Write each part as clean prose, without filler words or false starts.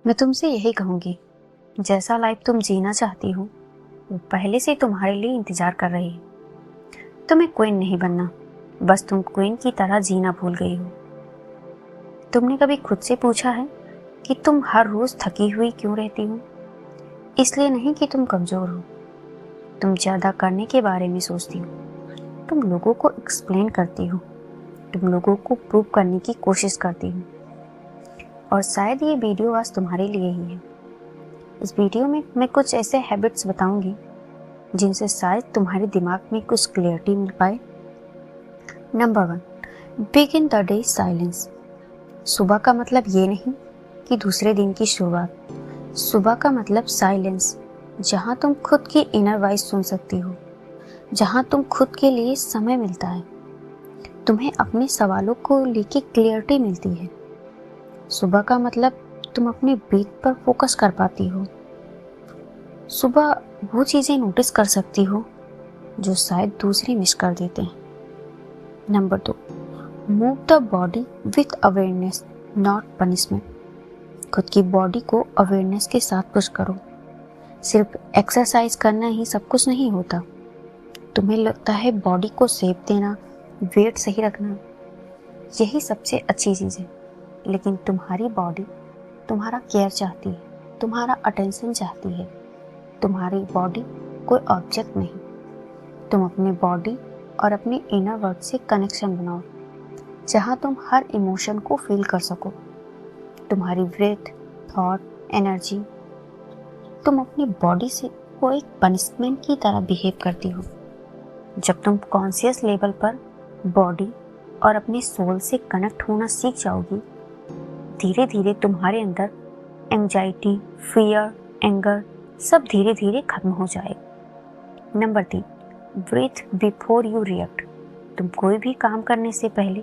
मैं तुमसे यही कहूँगी, जैसा लाइफ तुम जीना चाहती हो वो पहले से तुम्हारे लिए इंतज़ार कर रही है। तुम्हें क्वीन नहीं बनना, बस तुम क्वीन की तरह जीना भूल गई हो। तुमने कभी खुद से पूछा है कि तुम हर रोज़ थकी हुई क्यों रहती हो? इसलिए नहीं कि तुम कमज़ोर हो, तुम ज़्यादा करने के बारे में सोचती हो। तुम लोगों को एक्सप्लेन करती हो, तुम लोगों को प्रूव करने की कोशिश करती हो। और शायद ये वीडियो आज तुम्हारे लिए ही है। इस वीडियो में मैं कुछ ऐसे हैबिट्स बताऊंगी जिनसे शायद तुम्हारे दिमाग में कुछ क्लियरिटी मिल पाए। Number 1, begin the day silence. सुबह का मतलब ये नहीं कि दूसरे दिन की शुरुआत। सुबह का मतलब साइलेंस, जहाँ तुम खुद की इनर वॉइस सुन सकती हो, जहाँ तुम खुद के लिए समय मिलता है, तुम्हें अपने सवालों को लेके क्लियरिटी मिलती है। सुबह का मतलब तुम अपने ब्रीथ पर फोकस कर पाती हो। सुबह वो चीज़ें नोटिस कर सकती हो जो शायद दूसरे मिस कर देते हैं। Number 2, move the body with awareness not punishment. खुद की बॉडी को अवेयरनेस के साथ पुश करो। सिर्फ एक्सरसाइज करना ही सब कुछ नहीं होता। तुम्हें लगता है बॉडी को शेप देना, वेट सही रखना, यही सबसे अच्छी चीज़ है, लेकिन तुम्हारी बॉडी तुम्हारा केयर चाहती है, तुम्हारा अटेंशन चाहती है। तुम्हारी बॉडी कोई ऑब्जेक्ट नहीं। तुम अपने बॉडी और अपने इनर वर्ल्ड से कनेक्शन बनाओ, जहाँ तुम हर इमोशन को फील कर सको। तुम्हारी ब्रेथ, थॉट, एनर्जी। तुम अपनी बॉडी से को एक पनिशमेंट की तरह बिहेव करती हो। जब तुम कॉन्शियस लेवल पर बॉडी और अपने सोल से कनेक्ट होना सीख जाओगी, धीरे धीरे तुम्हारे अंदर एंजाइटी, फियर, एंगर सब धीरे धीरे खत्म हो जाएगा। Number 3, breathe before you react. तुम कोई भी काम करने से पहले,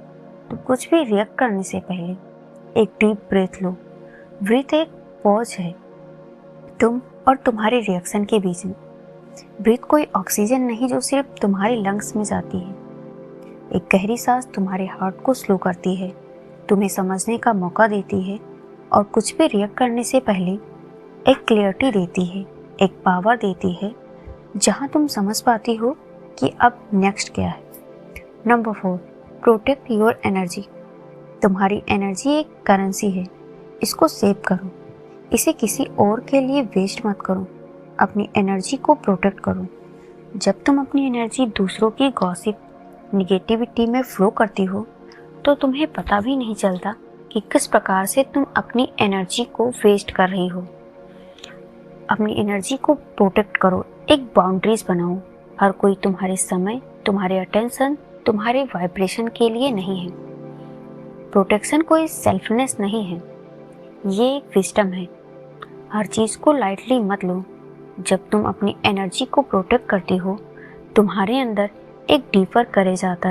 तुम कुछ भी रिएक्ट करने से पहले एक डीप ब्रीथ लो। ब्रीथ एक पॉज है तुम और तुम्हारे रिएक्शन के बीच में। ब्रीथ कोई ऑक्सीजन नहीं जो सिर्फ तुम्हारे लंग्स में जाती है। एक गहरी सांस तुम्हारे हार्ट को स्लो करती है, तुम्हें समझने का मौका देती है और कुछ भी रिएक्ट करने से पहले एक क्लियरिटी देती है, एक पावर देती है, जहाँ तुम समझ पाती हो कि अब नेक्स्ट क्या है। Number 4, protect your energy. तुम्हारी एनर्जी एक करेंसी है, इसको सेव करो। इसे किसी और के लिए वेस्ट मत करो, अपनी एनर्जी को प्रोटेक्ट करो। जब तुम अपनी एनर्जी दूसरों की गॉसिप, निगेटिविटी में फ्लो करती हो तो तुम्हें पता भी नहीं चलता कि किस प्रकार से तुम अपनी एनर्जी को वेस्ट कर रही हो। अपनी एनर्जी को प्रोटेक्ट करो, एक बाउंड्रीज बनाओ। हर कोई तुम्हारे समय, तुम्हारे अटेंशन, तुम्हारे वाइब्रेशन के लिए नहीं है। प्रोटेक्शन कोई सेल्फनेस नहीं है, ये एक विजडम है। हर चीज़ को लाइटली मत लो। जब तुम अपनी एनर्जी को प्रोटेक्ट करती हो, तुम्हारे अंदर एक डीपर करेज आता है।